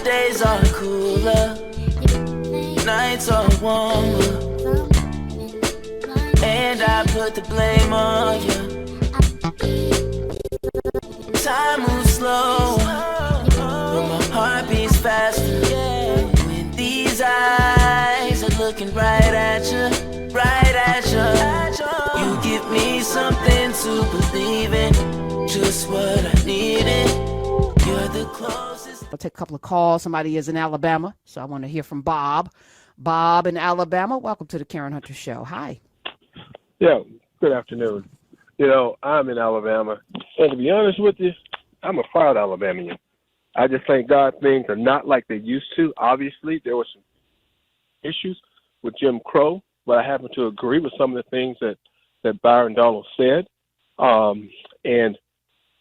days are cooler, nights are warmer, and I put the blame on you. Time moves slow, but my heart beats faster. When these eyes are looking right at you, you give me something to believe in, just what I needed. You're the closest. I'll take a couple of calls. Somebody is in Alabama, so I want to hear from Bob. Bob in Alabama, welcome to the Karen Hunter Show. Hi. Yeah, good afternoon. You know, I'm in Alabama, and to be honest with you, I'm a proud Alabamian. I just thank God things are not like they used to. Obviously, there were some issues with Jim Crow, but I happen to agree with some of the things that Byron Donald said. And,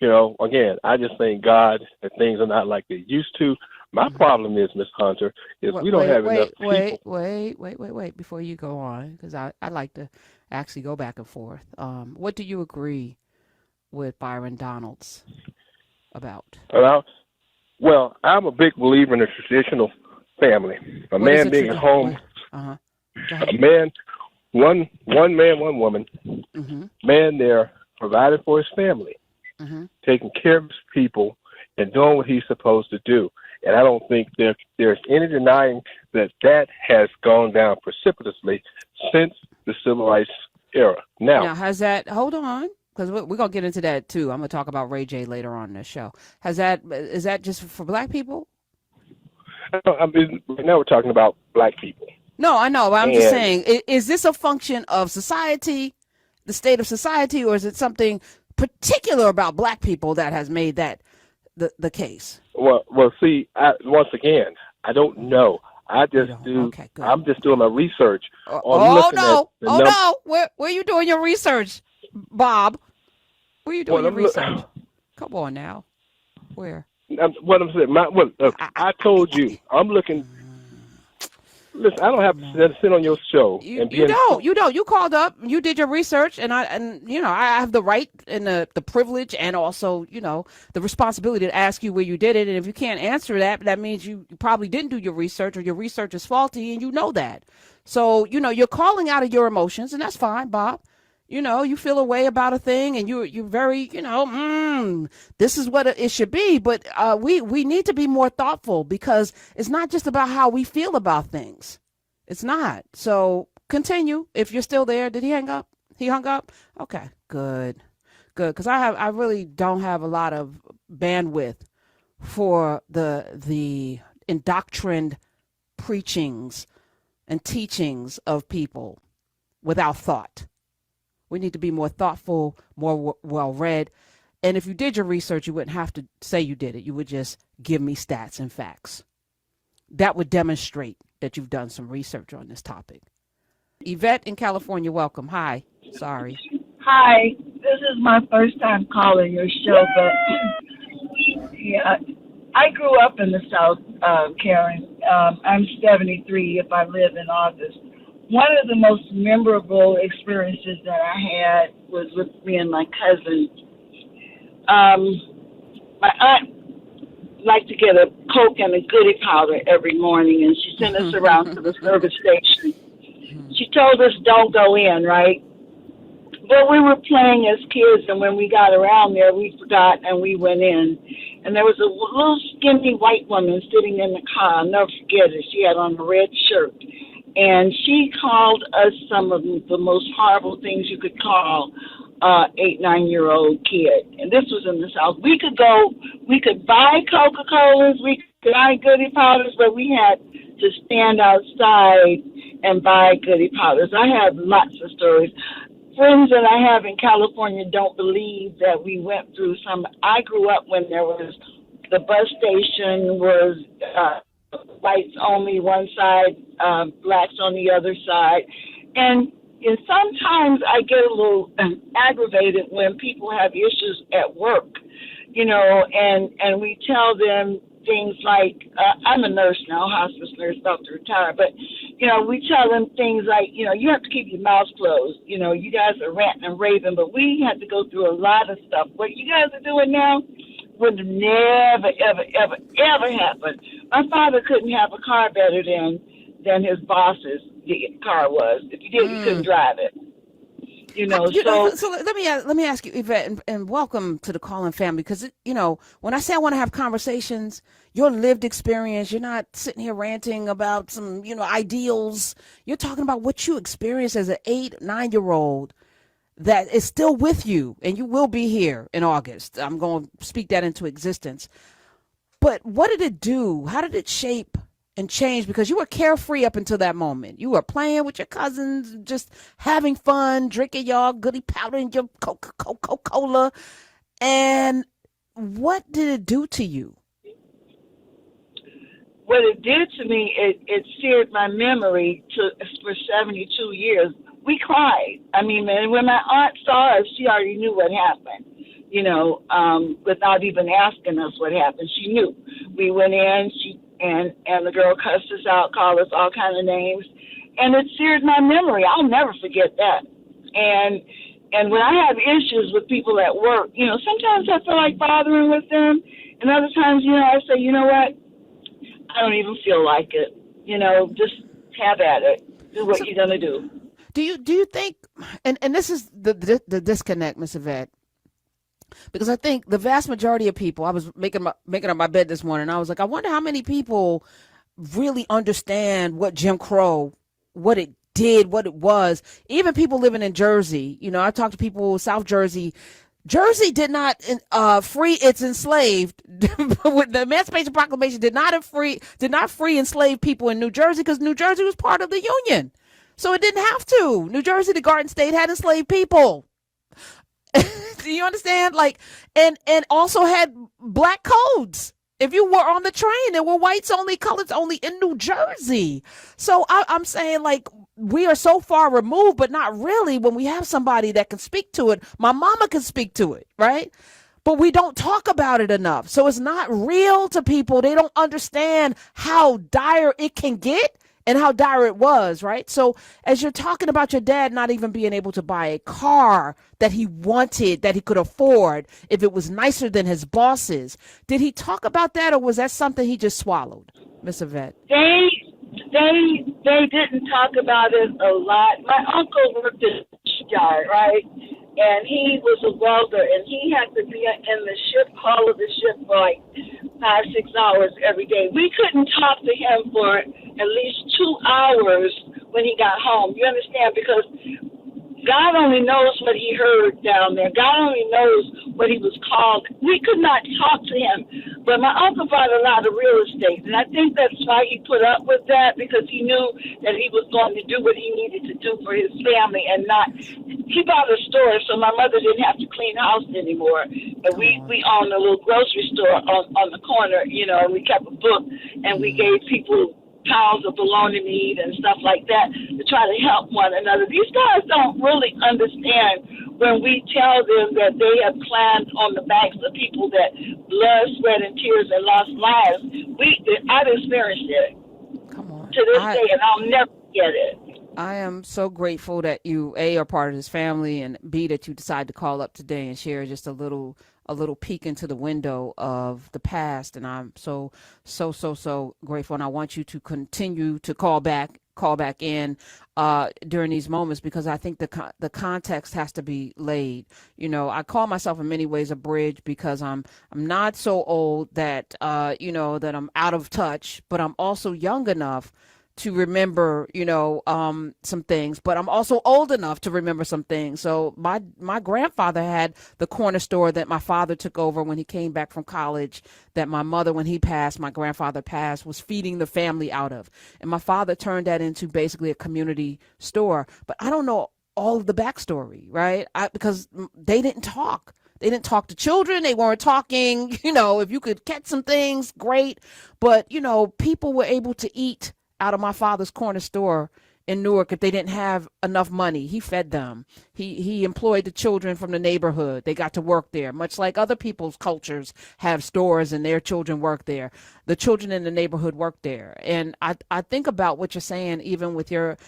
you know, again, I just thank God that things are not like they used to. My problem is, Ms. Hunter, is we don't have enough people. Wait, before you go on, because I like to actually go back and forth. What do you agree with Byron Donald's about? Well, I'm a big believer in the traditional family. A man being at home, a man, one man, one woman. Mm-hmm. Man there providing for his family, taking care of his people, and doing what he's supposed to do. And I don't think there's any denying that has gone down precipitously since the civil rights era. Now has that, hold on, because we're going to get into that too. I'm going to talk about Ray J later on in the show. Is that just for black people? I mean, right now we're talking about black people. No, I know, but I'm just saying, is this a function of society, the state of society, or is it something particular about black people that has made that the case? Well, see, once again, I don't know. I just do. Okay, good. I'm just doing my research. No! Where are you doing your research, Bob? Where are you doing your research? Come on now. Where? What I'm saying, I told you, I'm looking. Listen, I don't have to sit on your show. You don't. You called up, you did your research, and I have the right and the privilege and also, the responsibility to ask you where you did it. And if you can't answer that means you probably didn't do your research, or your research is faulty, and you know that. So, you're calling out of your emotions, and that's fine, Bob. You feel a way about a thing, and you're very, this is what it should be. But we need to be more thoughtful, because it's not just about how we feel about things. It's not. So continue. If you're still there, did he hang up? He hung up? Okay, good. Because I really don't have a lot of bandwidth for the indoctrined preachings and teachings of people without thought. We need to be more thoughtful, more well-read. And if you did your research, you wouldn't have to say you did it. You would just give me stats and facts. That would demonstrate that you've done some research on this topic. Yvette in California, welcome. Hi. Sorry. Hi. This is my first time calling your show, but yeah, I grew up in the South, Karen. I'm 73 if I live in August. One of the most memorable experiences that I had was with me and my cousin. My aunt liked to get a Coke and a goodie powder every morning, and she sent us around to the service station. She told us don't go in, right? But we were playing as kids, and when we got around there, we forgot and we went in. And there was a little skinny white woman sitting in the car. I'll never forget it. She had on a red shirt. And she called us some of the most horrible things you could call 8-9-year-old kid. And this was in the South. We could buy Coca-Colas, we could buy goodie powders, but we had to stand outside and buy goodie powders. I have lots of stories. Friends that I have in California don't believe that we went through some. I grew up when there was, the bus station was whites only one side, blacks on the other side. And sometimes I get a little aggravated when people have issues at work, and we tell them things like, I'm a nurse now, hospice nurse, about to retire, but, we tell them things like, you have to keep your mouth closed. You guys are ranting and raving, but we had to go through a lot of stuff. What you guys are doing now would never, ever, ever, ever happen My father couldn't have a car better than his boss's car was. If he did, he couldn't drive it. So let me ask you, Yvette, and welcome to the Calling family, because when I say I want to have conversations, your lived experience, you're not sitting here ranting about some ideals. You're talking about what you experienced as an 8-9-year-old that is still with you, and you will be here in August. I'm going to speak that into existence. But what did it do? How did it shape and change? Because you were carefree up until that moment. You were playing with your cousins, just having fun, drinking y'all goody powder and your Coca-Cola. And what did it do to you? What it did to me, it seared my memory for 72 years. We cried. I mean, when my aunt saw us, she already knew what happened, without even asking us what happened. She knew. We went in, and the girl cussed us out, called us all kinds of names, and it seared my memory. I'll never forget that. And when I have issues with people at work, sometimes I feel like bothering with them, and other times, I say, you know what, I don't even feel like it. Just have at it. Do what you're gonna do. Do you think? And this is the disconnect, Miss Yvette. Because I think the vast majority of people, I was making up my bed this morning, I was like, I wonder how many people really understand what Jim Crow, what it did, what it was. Even people living in Jersey, I talked to people in South Jersey. Jersey did not free its enslaved. With the Emancipation Proclamation did not free enslaved people in New Jersey, because New Jersey was part of the Union. So it didn't have to. New Jersey, the Garden State, had enslaved people. Do you understand? And also had black codes. If you were on the train, there were whites only, colors only in New Jersey. So I'm saying, we are so far removed, but not really, when we have somebody that can speak to it. My mama can speak to it, right? But we don't talk about it enough. So it's not real to people. They don't understand how dire it can get and how dire it was, right? So as you're talking about your dad not even being able to buy a car that he wanted, that he could afford, if it was nicer than his boss's, did he talk about that, or was that something he just swallowed, Miss Yvette? They didn't talk about it a lot. My uncle worked at the shipyard, right? And he was a welder, and he had to be in the hull of the ship for 5-6 hours every day. We couldn't talk to him for at least 2 hours when he got home. You understand? Because God only knows what he heard down there. God only knows what he was called. We could not talk to him. But my uncle bought a lot of real estate, and I think that's why he put up with that, because he knew that he was going to do what he needed to do for his family, and not. He bought a store, so my mother didn't have to clean house anymore. And we owned a little grocery store on the corner, and we kept a book, and we gave people pounds of bologna meat and stuff like that to try to help one another. These guys don't really understand when we tell them that they have planned on the backs of people that blood, sweat, and tears and lost lives. I've experienced it. Come on. To this day, and I'll never forget it. I am so grateful that you, A, are part of this family, and B, that you decide to call up today and share just a little peek into the window of the past. And I'm so grateful. And I want you to continue to call back in during these moments, because I think the context has to be laid. I call myself in many ways a bridge, because I'm not so old that that I'm out of touch, but I'm also young enough to remember, some things, but I'm also old enough to remember some things. So my grandfather had the corner store that my father took over when he came back from college, that my mother, when my grandfather passed, was feeding the family out of. And my father turned that into basically a community store. But I don't know all of the backstory, right? Because they didn't talk. They didn't talk to children. They weren't talking, if you could catch some things, great. But, people were able to eat out of my father's corner store in Newark if they didn't have enough money. He fed them. He employed the children from the neighborhood. They got to work there, much like other people's cultures have stores and their children work there. The children in the neighborhood work there. And I think about what you're saying, even with your,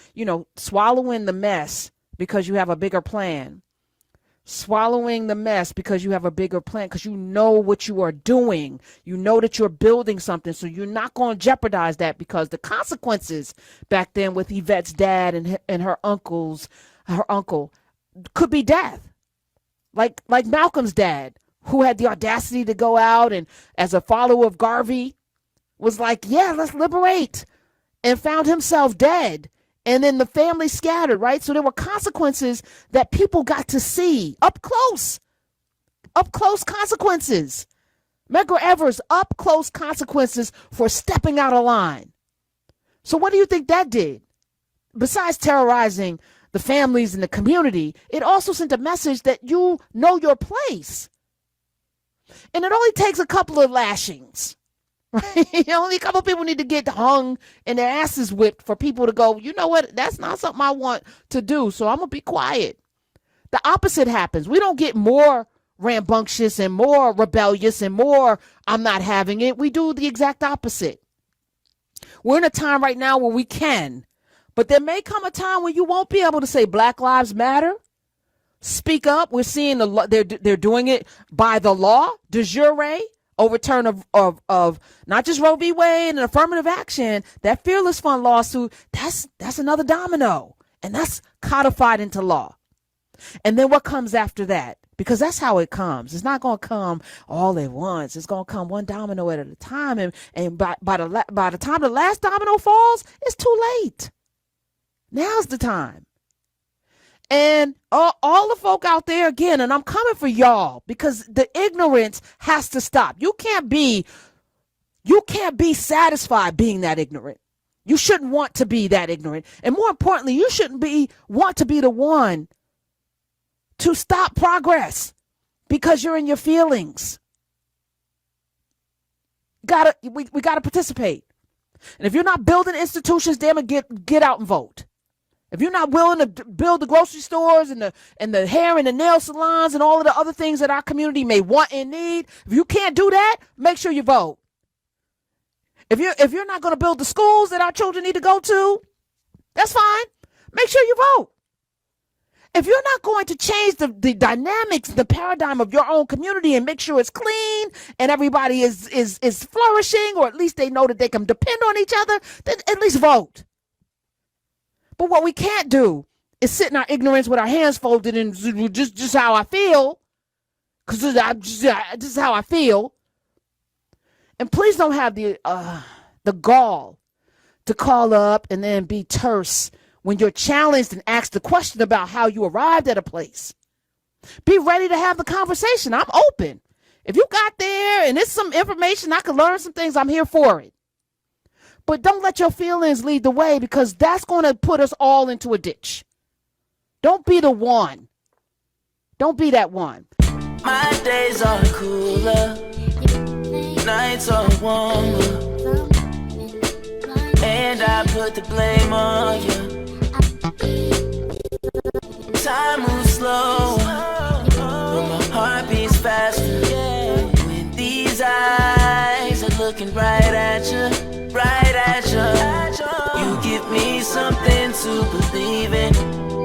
swallowing the mess because you have a bigger plan. swallowing the mess because you have a bigger plan, because you know what you are doing. You know that you're building something, so you're not going to jeopardize that, because the consequences back then with Yvette's dad and her uncle could be death. Like Malcolm's dad, who had the audacity to go out and, as a follower of Garvey, was like, yeah, let's liberate, and found himself dead. And then the family scattered, right? So there were consequences that people got to see up close consequences. Medgar Evers, up close consequences for stepping out of line. So what do you think that did? Besides terrorizing the families and the community, it also sent a message that you know your place. And it only takes a couple of lashings. Right? Only a couple of people need to get hung and their asses whipped for people to go, you know what, that's not something I want to do, so I'm going to be quiet. The opposite happens. We don't get more rambunctious and more rebellious and more I'm not having it. We do the exact opposite. We're in a time right now where we can, but there may come a time when you won't be able to say Black Lives Matter. Speak up. We're seeing they're doing it by the law, de jure. Overturn of not just Roe v. Wade and affirmative action, that Fearless Fund lawsuit, that's another domino, and that's codified into law. And then what comes after that? Because that's how it comes. It's not going to come all at once. It's going to come one domino at a time, and by the time the last domino falls, it's too late. Now's the time. And all the folk out there, again, and I'm coming for y'all, because the ignorance has to stop. You can't be satisfied being that ignorant. You shouldn't want to be that ignorant. And more importantly, you shouldn't want to be the one to stop progress because you're in your feelings. We gotta participate. And if you're not building institutions, damn it, get out and vote. If you're not willing to build the grocery stores and the hair and the nail salons and all of the other things that our community may want and need, if you can't do that, make sure you vote. If you're not going to build the schools that our children need to go to, that's fine. Make sure you vote. If you're not going to change the dynamics, the paradigm of your own community and make sure it's clean and everybody is flourishing, or at least they know that they can depend on each other, then at least vote. But what we can't do is sit in our ignorance with our hands folded and just how I feel, because this is how I feel. And please don't have the gall to call up and then be terse when you're challenged and asked the question about how you arrived at a place. Be ready to have the conversation. I'm open. If you got there and it's some information I can learn some things, I'm here for it. But don't let your feelings lead the way, because that's going to put us all into a ditch. Don't be the one. Don't be that one. My days are cooler, nights are warmer, and I put the blame on you. Time moves slow, but my heart beats faster. When these eyes are looking right at you. You give me something to believe in,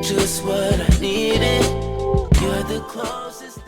just what I needed. You're the closest.